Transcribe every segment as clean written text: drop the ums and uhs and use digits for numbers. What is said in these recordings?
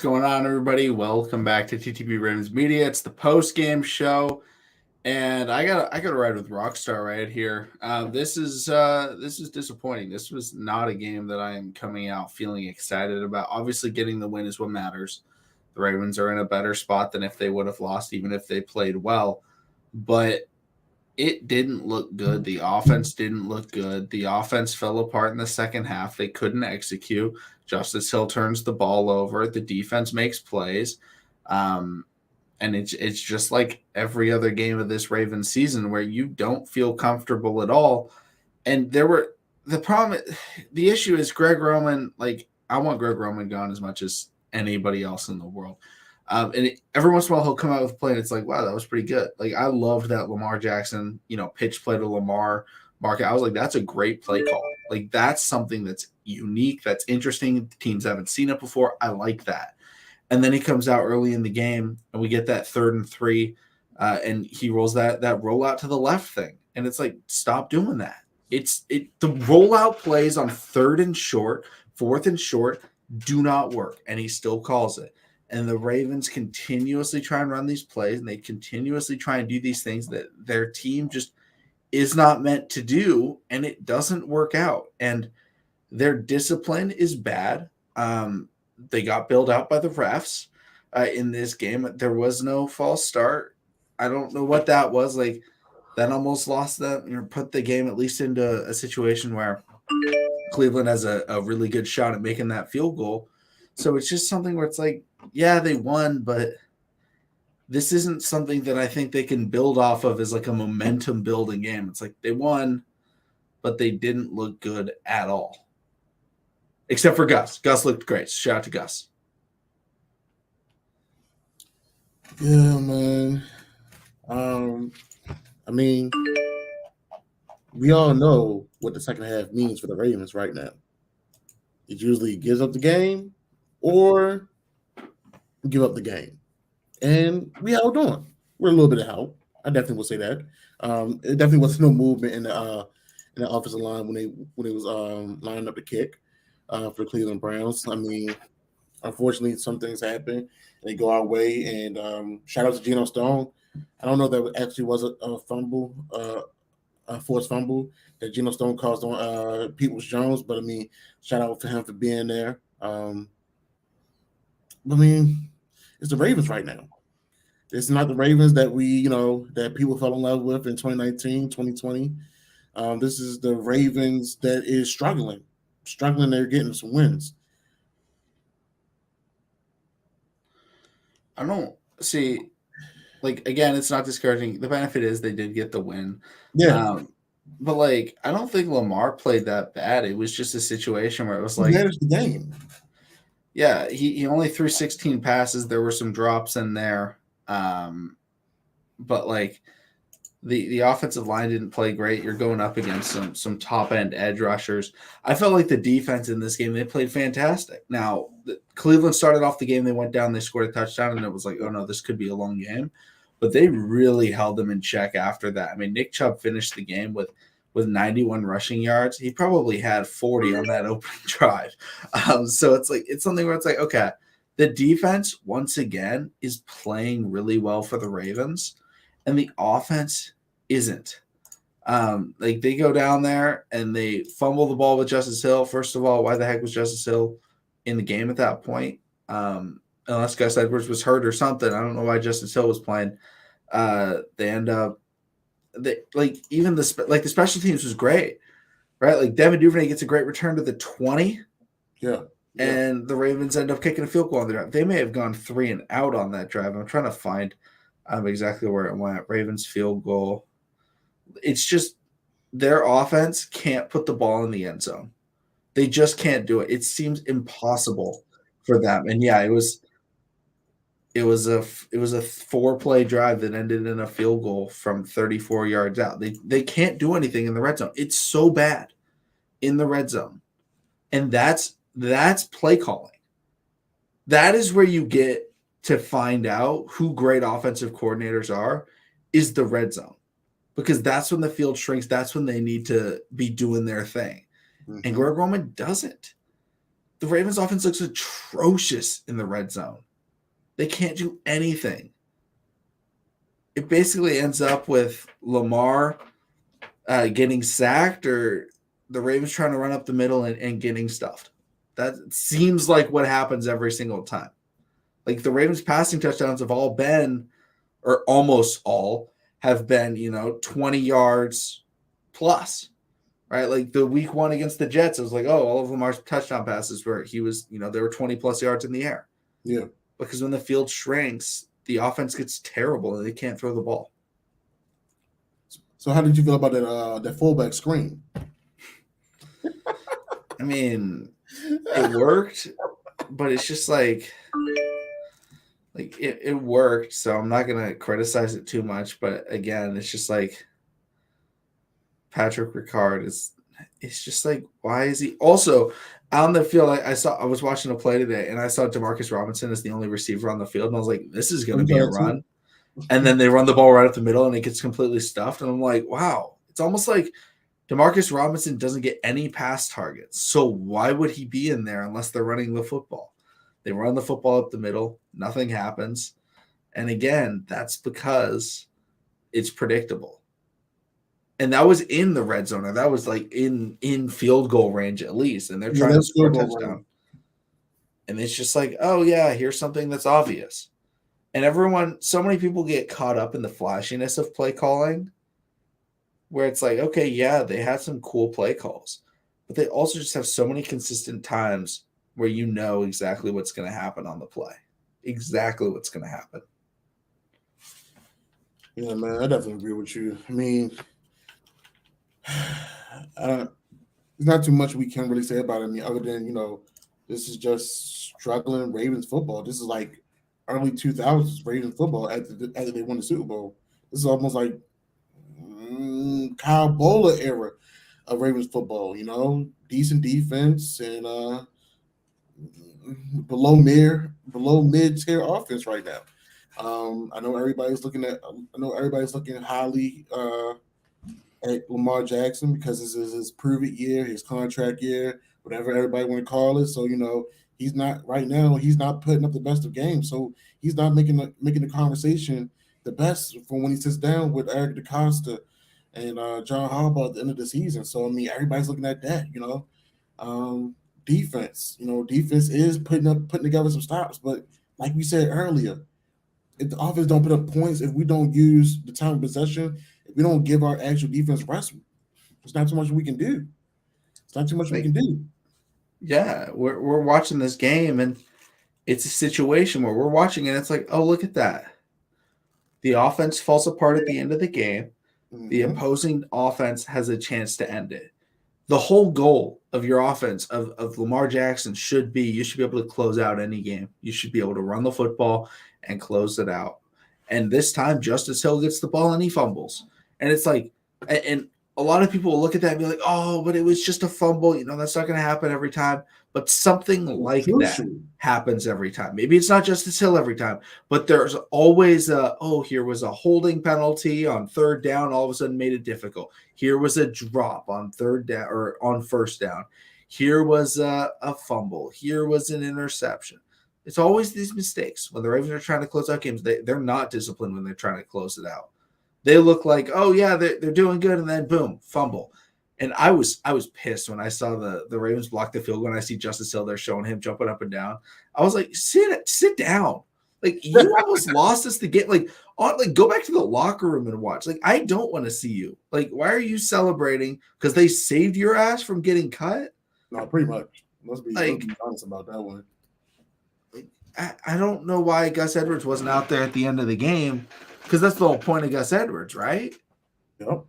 What's going on, everybody? Welcome back to TTB Ravens Media. It's the post-game show, and I got to ride with Rockstar right here. This is disappointing. This was not a game that I am coming out feeling excited about. Obviously, getting the win is what matters. The Ravens are in a better spot than if they would have lost, even if they played well. But it didn't look good. The offense didn't look good. The offense fell apart in the second half. They couldn't execute. Justice Hill turns the ball over. The defense makes plays. And it's just like every other game of this Ravens season where you don't feel comfortable at all. And the issue is Greg Roman, like I want Greg Roman gone as much as anybody else in the world. Every once in a while he'll come out with a play and it's like, wow, that was pretty good. Like I loved that Lamar Jackson, pitch play to Lamar market. I was like, that's a great play call. Like that's something that's unique, that's interesting. Teams haven't seen it before. I like that. And then he comes out early in the game and we get that 3rd and 3, and he rolls that rollout to the left thing. And it's like, stop doing that. The rollout plays on 3rd and short, 4th and short do not work. And he still calls it. And the Ravens continuously try and run these plays, and they continuously try and do these things that their team just is not meant to do, and it doesn't work out. And their discipline is bad. They got bailed out by the refs in this game. There was no false start. I don't know what that was. Like, that almost lost them, put the game at least into a situation where Cleveland has a really good shot at making that field goal. So it's just something where it's like, yeah, they won, but this isn't something that I think they can build off of as like a momentum building game. It's like they won, but they didn't look good at all. Except for Gus. Gus looked great. Shout out to Gus. Yeah, man. I mean, we all know what the second half means for the Ravens right now. It usually gives up the game or give up the game. And we held on. We're a little bit of help. I definitely will say that. It definitely wasn't no movement in the offensive line when they was lining up the kick for the Cleveland Browns. I mean, unfortunately, some things happen and they go our way. And shout out to Geno Stone. I don't know if that actually was a fumble, a forced fumble that Geno Stone caused on Peoples-Jones. But I mean, shout out for him for being there. I mean, it's the Ravens right now. It's not the Ravens that that people fell in love with in 2019, 2020. This is the Ravens that is struggling. They're getting some wins. I don't see, like, again, it's not discouraging. The benefit is they did get the win. Yeah. But, like, I don't think Lamar played that bad. It was just a situation where it was like, managed the game. Yeah, he only threw 16 passes. There were some drops in there. But like the offensive line didn't play great. You're going up against some top end edge rushers. I felt like the defense in this game, they played fantastic. Now, Cleveland started off the game, they went down, they scored a touchdown, and it was like, oh no, this could be a long game. But they really held them in check after that. I mean, Nick Chubb finished the game with 91 rushing yards. He probably had 40 on that opening drive. So it's something where it's like, okay, the defense once again is playing really well for the Ravens, and the offense isn't. Like they go down there and they fumble the ball with Justice Hill. First of all, why the heck was Justice Hill in the game at that point? Unless Gus Edwards was hurt or something. I don't know why Justice Hill was playing. They end up the special teams was great, right? Like Devin Duvernay gets a great return to the 20. Yeah. And the Ravens end up kicking a field goal on the drive. They may have gone 3 and out on that drive. I'm trying to find exactly where it went. Ravens field goal. It's just their offense can't put the ball in the end zone. They just can't do it. It seems impossible for them. And yeah, it was a 4-play drive that ended in a field goal from 34 yards out. They can't do anything in the red zone. It's so bad in the red zone. And that's play calling. That is where you get to find out who great offensive coordinators are, is the red zone. Because that's when the field shrinks. That's when they need to be doing their thing. Mm-hmm. And Greg Roman doesn't. The Ravens offense looks atrocious in the red zone. They can't do anything. It basically ends up with Lamar getting sacked or the Ravens trying to run up the middle and getting stuffed. That seems like what happens every single time. Like the Ravens passing touchdowns have all been, or almost all, have been, 20 yards plus, right? Like the week one against the Jets, it was like, oh, all of Lamar's touchdown passes where he was, they were 20 plus yards in the air. Yeah. Because when the field shrinks, the offense gets terrible and they can't throw the ball. So how did you feel about that fullback screen? I mean, it worked, but it's just like it worked, so I'm not gonna criticize it too much. But again, it's just like Patrick Ricard it's just like, why is he also on the field? I was watching a play today and I saw Demarcus Robinson as the only receiver on the field, and I was like, this is gonna be a run. And then they run the ball right up the middle and it gets completely stuffed. And I'm like, wow, it's almost like Demarcus Robinson doesn't get any pass targets. So why would he be in there unless they're running the football? They run the football up the middle. Nothing happens. And again, that's because it's predictable. And that was in the red zone. Or that was like in field goal range at least. And they're trying to score a touchdown. Range. And it's just like, oh, yeah, here's something that's obvious. And so many people get caught up in the flashiness of play calling where it's like, okay, yeah, they had some cool play calls, but they also just have so many consistent times where you know exactly what's going to happen on the play. Exactly what's going to happen. Yeah, man, I definitely agree with you. I mean, there's not too much we can really say about it. I mean, other than, this is just struggling Ravens football. This is like early 2000s Ravens football after they won the Super Bowl. This is almost like Kyle Bola era of Ravens football, decent defense and below mid-tier offense right now. I know everybody's looking highly at Lamar Jackson because this is his prove-it year, his contract year, whatever everybody want to call it. So, he's not putting up the best of games. So he's not making the conversation the best for when he sits down with Eric DeCosta and John Harbaugh at the end of the season. So, I mean, everybody's looking at that, defense, defense is putting together some stops. But like we said earlier, if the offense don't put up points, if we don't use the time of possession, if we don't give our actual defense rest, there's not too much we can do. It's not too much we can do. Yeah, we're watching this game, and it's a situation where we're watching it. It's like, oh, look at that. The offense falls apart at the end of the game. Mm-hmm. The opposing offense has a chance to end it. The whole goal of your offense, of Lamar Jackson, should be you should be able to close out any game. You should be able to run the football and close it out. And this time, Justice Hill gets the ball and he fumbles. And it's like, and a lot of people will look at that and be like, oh, but it was just a fumble. That's not going to happen every time. But something like that happens every time. Maybe it's not Justice Hill every time, but there's always here was a holding penalty on third down. All of a sudden made it difficult. Here was a drop on third down or on first down. Here was a fumble. Here was an interception. It's always these mistakes. When the Ravens are trying to close out games, they're not disciplined when they're trying to close it out. They look like, oh, yeah, they're doing good, and then, boom, fumble. And I was pissed when I saw the Ravens block the field goal and I see Justice Hill there showing him jumping up and down. I was like, sit down. Like, you almost lost us the game. Like, go back to the locker room and watch. Like, I don't want to see you. Like, why are you celebrating? Because they saved your ass from getting cut? No, pretty much. Let's be honest about that one. I don't know why Gus Edwards wasn't out there at the end of the game, because that's the whole point of Gus Edwards, right? Yep.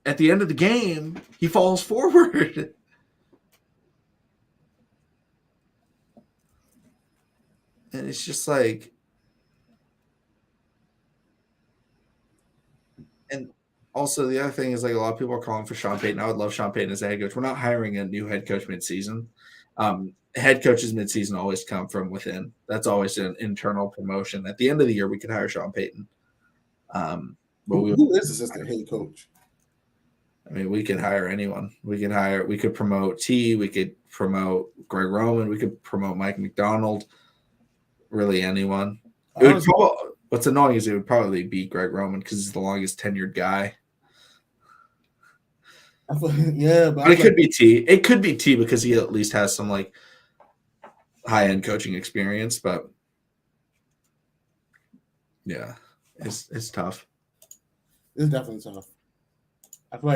At the end of the game, he falls forward. And it's just like, and also the other thing is like a lot of people are calling for Sean Payton. I would love Sean Payton as a head coach. We're not hiring a new head coach midseason. Head coaches midseason always come from within. That's always an internal promotion. At the end of the year, we could hire Sean Payton. Who is assistant head coach? I mean, we could hire anyone. We could promote T. We could promote Greg Roman. We could promote Mike McDonald. Really, anyone. It would probably. What's annoying is it would probably be Greg Roman because he's the longest tenured guy. Yeah, but it could be T. It could be T because he at least has some like high end coaching experience. But yeah, it's tough. It's definitely tough. I feel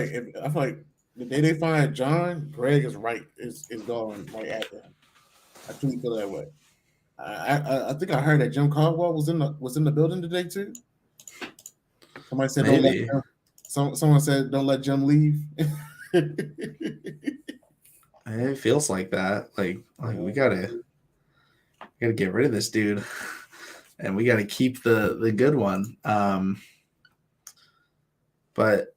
like the day they find John, Greg is going right at them. I truly feel that way. I think I heard that Jim Caldwell was in the building today too. Somebody said Maybe. Someone said don't let Jim leave. It feels like that. Like we gotta get rid of this dude, and we gotta keep the good one. But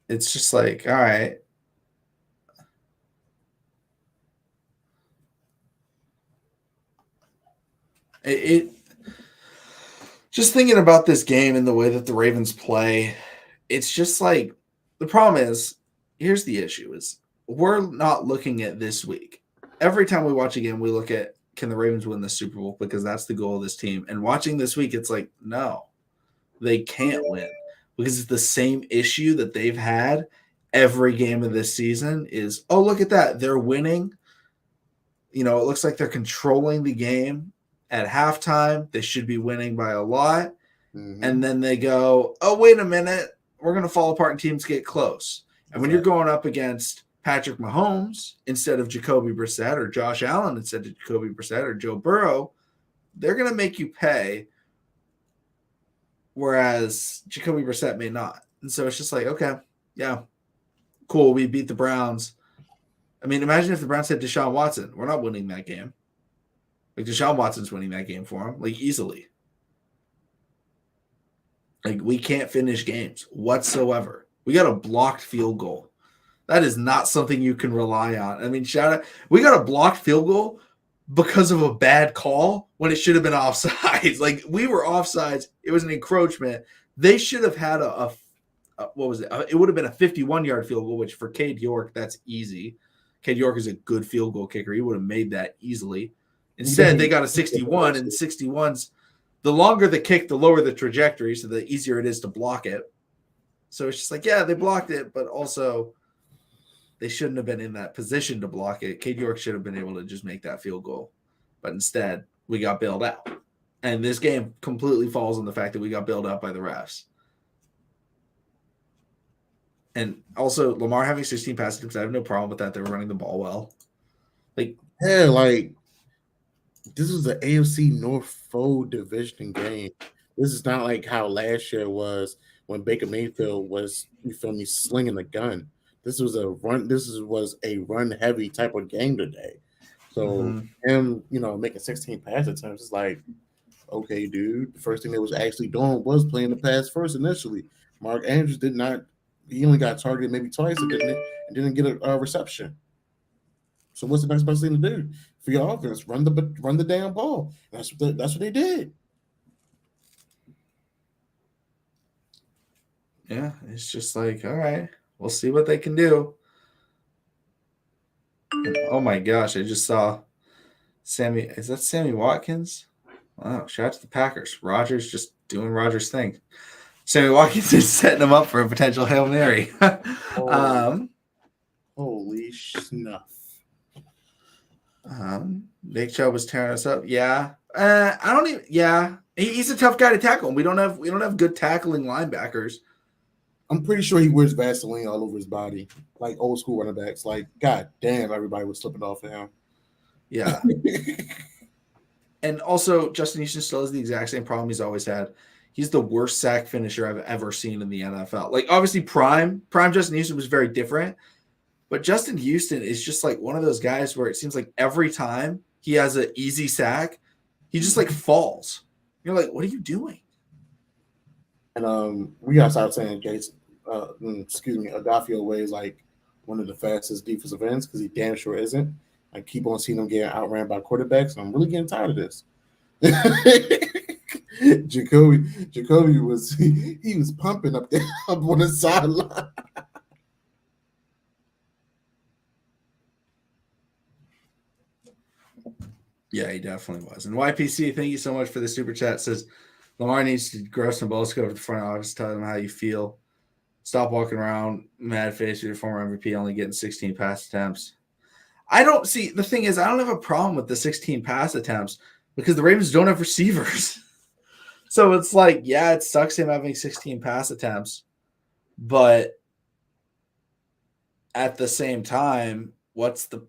it's just like, all right. It just thinking about this game and the way that the Ravens play, it's just like the problem is, here's the issue is we're not looking at this week. Every time we watch a game, we look at can the Ravens win the Super Bowl because that's the goal of this team. And watching this week, it's like, no, they can't win because it's the same issue that they've had every game of this season is, oh, look at that. They're winning. It looks like they're controlling the game at halftime. They should be winning by a lot. Mm-hmm. And then they go, oh, wait a minute. We're going to fall apart and teams get close. And when you're going up against Patrick Mahomes instead of Jacoby Brissett or Josh Allen instead of Jacoby Brissett or Joe Burrow, they're going to make you pay, whereas Jacoby Brissett may not. And so it's just like, okay, yeah, cool. We beat the Browns. I mean, imagine if the Browns had Deshaun Watson. We're not winning that game. Like, Deshaun Watson's winning that game for him, like, easily. Like, we can't finish games whatsoever. We got a blocked field goal. That is not something you can rely on. I mean, shout out. We got a blocked field goal because of a bad call when it should have been offsides. Like, we were offsides. It was an encroachment. They should have had what was it? It would have been a 51-yard field goal, which for Cade York, that's easy. Cade York is a good field goal kicker. He would have made that easily. Instead, they got a 61, and 61's the longer the kick, the lower the trajectory, so the easier it is to block it. So it's just like, yeah, they blocked it, but also they shouldn't have been in that position to block it. Cade York should have been able to just make that field goal. But instead, we got bailed out. And this game completely falls on the fact that we got bailed out by the refs. And also, Lamar having 16 pass attempts, I have no problem with that. They were running the ball well. This is the AFC North foe division game. This is not like how last year was when Baker Mayfield was, slinging the gun. This was a run. Was a run heavy type of game today. So him, making 16 pass attempts is like, okay, dude. The first thing they was actually doing was playing the pass first initially. Mark Andrews did not. He only got targeted maybe twice and didn't get a reception. So what's the next best thing to do for your offense? Run the damn ball. That's what they did. Yeah, it's just like, all right, we'll see what they can do. And, oh my gosh, I just saw Sammy. Is that Sammy Watkins? Wow, shout out to the Packers. Rodgers just doing Rodgers' thing. Sammy Watkins is setting him up for a potential Hail Mary. Holy snuff. Nick Chubb was tearing us up. Yeah. He's a tough guy to tackle. We don't have good tackling linebackers. I'm pretty sure he wears Vaseline all over his body, like old school running backs. Like, god damn, everybody was slipping off of him. Yeah. And also, Justin Houston still has the exact same problem he's always had. He's the worst sack finisher I've ever seen in the NFL. Like, obviously, prime Justin Houston was very different. But Justin Houston is just like one of those guys where it seems like every time he has an easy sack, he just like falls. You're like, what are you doing? And we gotta stop saying Adafio weighs like one of the fastest defensive ends because he damn sure isn't. I keep on seeing him getting outran by quarterbacks, and I'm really getting tired of this. Jacoby was he was pumping up there up on the sideline. Yeah, he definitely was. And YPC, thank you so much for the super chat. Says Lamar needs to grow some balls, go to the front office, tell them how you feel. Stop walking around mad face with your former MVP only getting 16 pass attempts. I don't see the thing is I don't have a problem with the 16 pass attempts because the Ravens don't have receivers. So it's like, yeah, it sucks him having 16 pass attempts, but at the same time, what's the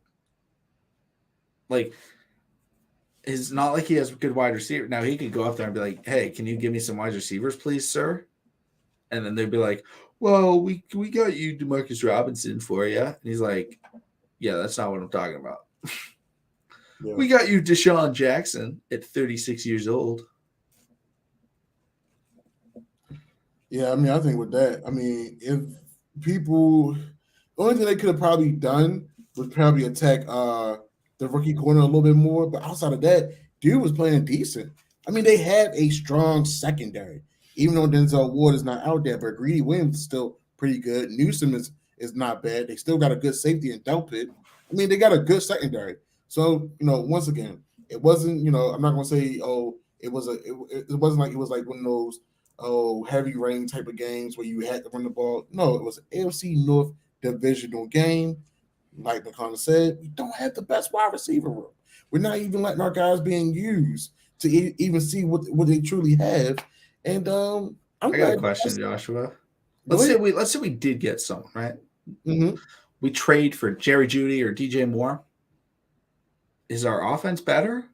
like? It's not like he has a good wide receiver. Now he could go up there and be like, "Hey, can you give me some wide receivers, please, sir?" And then they'd be like, "Well, we got you Demarcus Robinson for you," and he's like, "Yeah, that's not what I'm talking about. Yeah. We got you Deshaun Jackson at 36 years old." Yeah, I mean, I think with that, I mean, if people, the only thing they could have probably done was probably attack the rookie corner a little bit more. But outside of that, dude was playing decent. I mean, they have a strong secondary, even though Denzel Ward is not out there. But Greedy Williams is still pretty good. Newsom is not bad. They still got a good safety in Delpit. I mean, they got a good secondary. So once again, it wasn't. I'm not gonna say it wasn't like it was like one of those heavy rain type of games where you had to run the ball. No, it was an AFC North divisional game. Like McConnell said, we don't have the best wide receiver room. We're not even letting our guys being used to even see what they truly have. And I got a question, Joshua. Let's say we did get someone, right? Mm-hmm. We trade for Jerry Jeudy or DJ Moore. Is our offense better?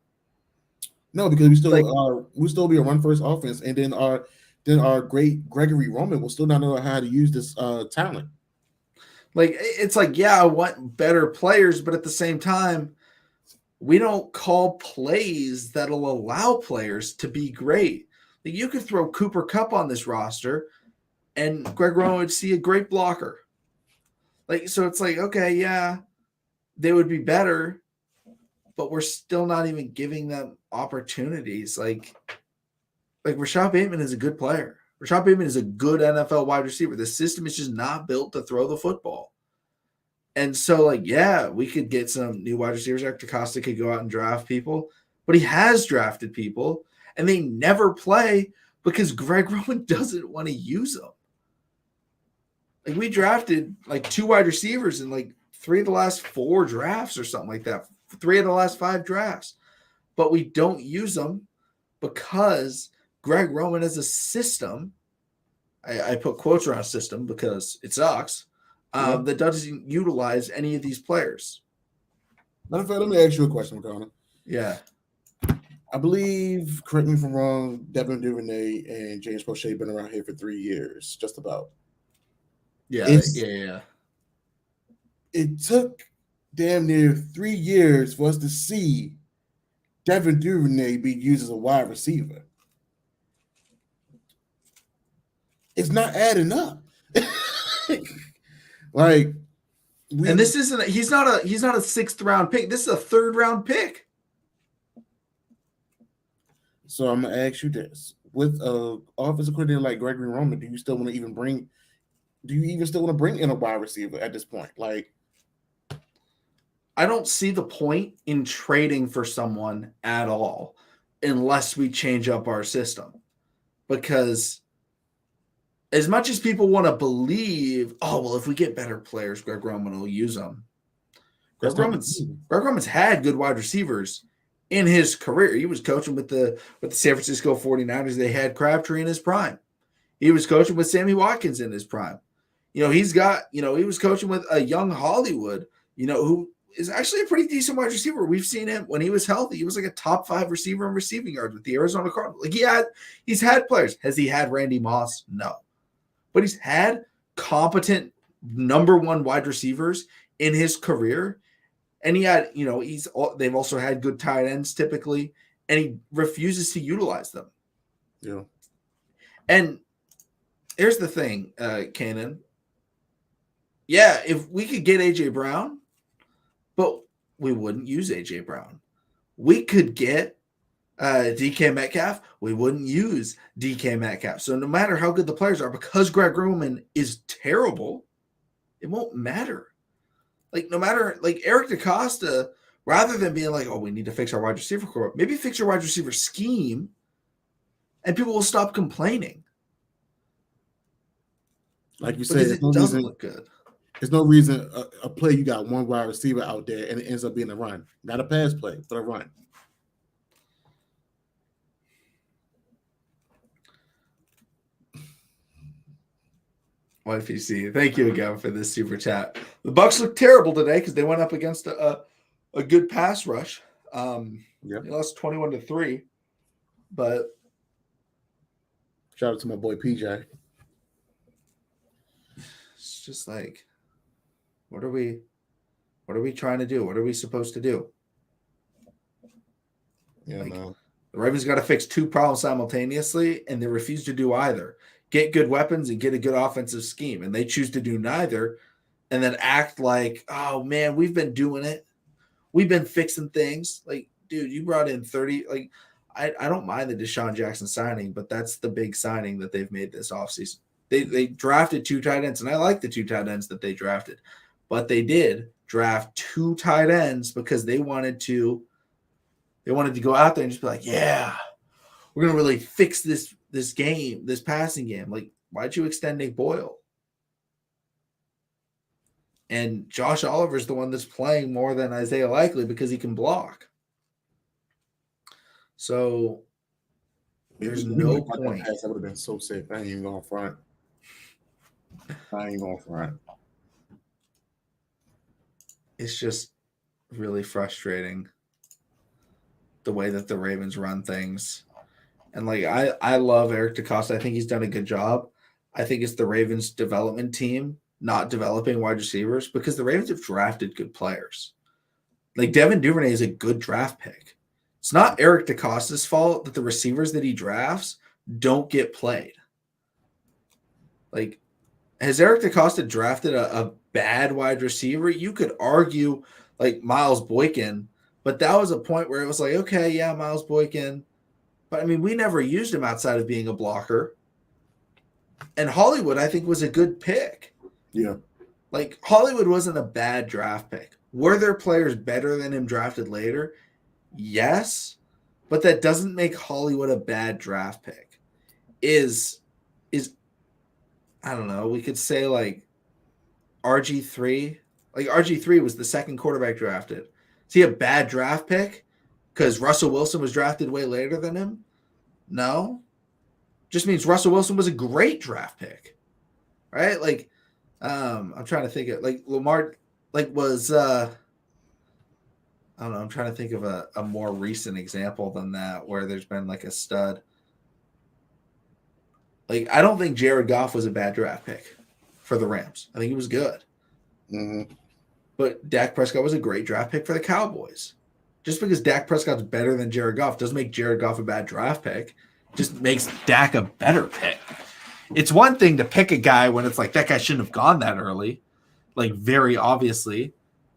No, because we still be a run first offense, and then our great Gregory Roman will still not know how to use this talent. Like it's like, yeah, I want better players, but at the same time, we don't call plays that'll allow players to be great. Like you could throw Cooper Kupp on this roster, and Greg Roman would see a great blocker. Like so, it's like, okay, yeah, they would be better, but we're still not even giving them opportunities. Like Rashad Bateman is a good player. Rashad Bateman is a good NFL wide receiver. The system is just not built to throw the football. And so, like, yeah, we could get some new wide receivers. Eric DeCosta could go out and draft people, but he has drafted people, and they never play because Greg Roman doesn't want to use them. Like, we drafted, like, 2 wide receivers in, like, 3 of the last 4 drafts or something like that. 3 of the last 5 drafts. But we don't use them because Greg Roman is a system. I put quotes around system because it sucks. That doesn't utilize any of these players. Matter of fact, let me ask you a question, McConnell. Yeah. I believe, correct me if I'm wrong, Devin Duvernay and James Prochet been around here for 3 years, just about. Yeah. It took damn near 3 years for us to see Devin Duvernay be used as a wide receiver. It's not adding up. And this isn't he's not a 6th round pick. This is a 3rd round pick. So I'm gonna ask you this: with offensive coordinator like Gregory Roman, do you still want to even bring in a wide receiver at this point? Like, I don't see the point in trading for someone at all unless we change up our system. Because as much as people want to believe, oh, well, if we get better players, Greg Roman will use them. Greg Roman's had good wide receivers in his career. He was coaching with the San Francisco 49ers. They had Crabtree in his prime. He was coaching with Sammy Watkins in his prime. He was coaching with a young Hollywood, who is actually a pretty decent wide receiver. We've seen him when he was healthy. He was like a top 5 receiver in receiving yards with the Arizona Cardinals. Like he's had players. Has he had Randy Moss? No. But he's had competent number 1 wide receivers in his career. And he had, they've also had good tight ends typically, and he refuses to utilize them. Yeah. And here's the thing, Kanan. Yeah, if we could get A.J. Brown, but we wouldn't use A.J. Brown. We could get DK Metcalf. We wouldn't use DK Metcalf. So no matter how good the players are, because Greg Roman is terrible, it won't matter. Like no matter, like Eric DeCosta Rather than being like, oh, we need to fix our wide receiver core, maybe fix your wide receiver scheme and people will stop complaining. Like you because said, it doesn't look good. There's no reason a play you got one wide receiver out there and it ends up being a run. Not a pass play, but a run. YPC, thank you again for this super chat. The Bucs look terrible today because they went up against a good pass rush. They lost 21-3, but shout out to my boy PJ. It's just like, what are we trying to do? What are we supposed to do? Yeah, no. The Ravens got to fix two problems simultaneously, and they refuse to do either. Get good weapons and get a good offensive scheme, and they choose to do neither, and then act like, oh man, we've been doing it. We've been fixing things. Like, dude, you brought in 30. Like, I don't mind the Deshaun Jackson signing, but that's the big signing that they've made this offseason. They drafted 2 tight ends, and I like the 2 tight ends that they drafted, but they did draft 2 tight ends because they wanted to go out there and just be like, yeah, we're gonna really fix this game, this passing game. Like, why'd you extend Nick Boyle? And Josh Oliver's the one that's playing more than Isaiah Likely because he can block. So there's no point. That would have been so sick. I ain't even going front. It's just really frustrating the way that the Ravens run things. And like I love Eric DeCosta. I think he's done a good job. I think it's the Ravens development team not developing wide receivers because the Ravens have drafted good players. Like Devin Duvernay is a good draft pick. It's not Eric DeCosta's fault that the receivers that he drafts don't get played. Like, has Eric DeCosta drafted a bad wide receiver? You could argue like Miles Boykin, but that was a point where it was like, okay, yeah, Miles Boykin. But I mean, we never used him outside of being a blocker. And Hollywood, I think, was a good pick. Yeah. Like, Hollywood wasn't a bad draft pick. Were there players better than him drafted later? Yes. But that doesn't make Hollywood a bad draft pick. Is I don't know, we could say like RG3. Like RG3 was the second quarterback drafted. Is he a bad draft pick because Russell Wilson was drafted way later than him? No. Just means Russell Wilson was a great draft pick. Right? Like, I'm trying to think of like Lamar, like was I don't know, I'm trying to think of a more recent example than that where there's been like a stud. Like, I don't think Jared Goff was a bad draft pick for the Rams. I think he was good. Mm-hmm. But Dak Prescott was a great draft pick for the Cowboys. Just because Dak Prescott's better than Jared Goff doesn't make Jared Goff a bad draft pick. Just makes Dak a better pick. It's one thing to pick a guy when it's like, that guy shouldn't have gone that early. Like, very obviously.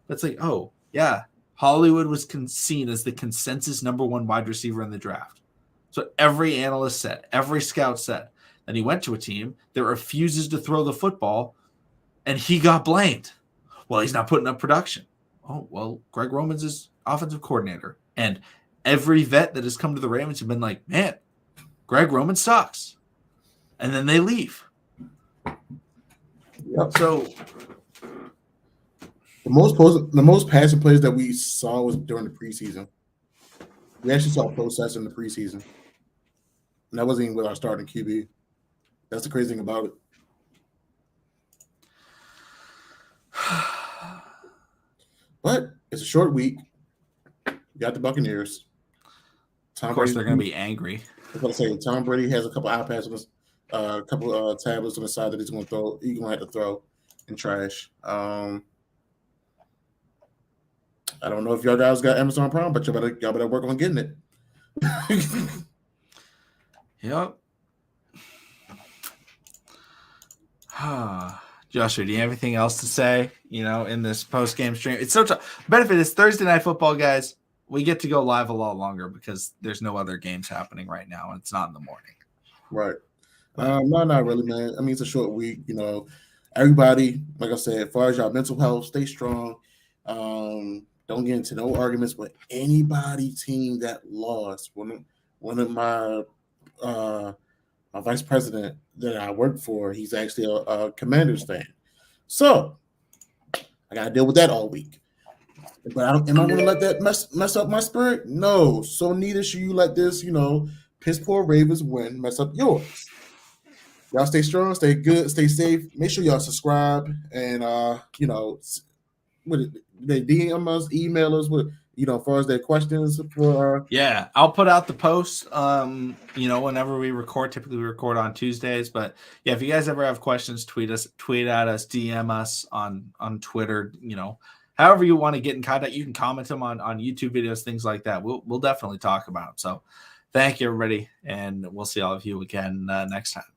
But it's like, oh, yeah. Hollywood was seen as the consensus number 1 wide receiver in the draft. So every analyst said, every scout said. And he went to a team that refuses to throw the football, and he got blamed. Well, he's not putting up production. Oh, well, Greg Roman's his offensive coordinator. And every vet that has come to the Ravens have been like, man, Greg Roman sucks. And then they leave. Yep. So the most passing plays that we saw was during the preseason. We actually saw process in the preseason. And that wasn't even with our starting QB. That's the crazy thing about it. But it's a short week. You got the Buccaneers. Of course, they're going to be angry. I was going to say, Tom Brady has a couple iPads on his, a couple tablets on the side that he's going to throw. He's going to have to throw in trash. I don't know if y'all guys got Amazon Prime, but y'all better work on getting it. Yep. Joshua, do you have anything else to say, in this post-game stream? It's so tough. Benefit is Thursday Night Football, guys. We get to go live a lot longer because there's no other games happening right now, and it's not in the morning. Right. No, not really, man. I mean, it's a short week. Everybody, like I said, as far as y'all mental health, stay strong. Don't get into no arguments with anybody team that lost. One of my my vice president that I work for, he's actually a Commanders fan. So I got to deal with that all week. But am I going to let that mess up my spirit? No. So neither should you let this, piss poor Ravens win mess up yours. Y'all stay strong, stay good, stay safe. Make sure y'all subscribe and they DM us, email us with as far as their questions for. Yeah, I'll put out the post. Whenever we record, typically we record on Tuesdays. But yeah, if you guys ever have questions, tweet at us, DM us on Twitter. However you want to get in contact, you can comment them on YouTube videos, things like that. We'll definitely talk about. So, thank you everybody, and we'll see all of you again next time.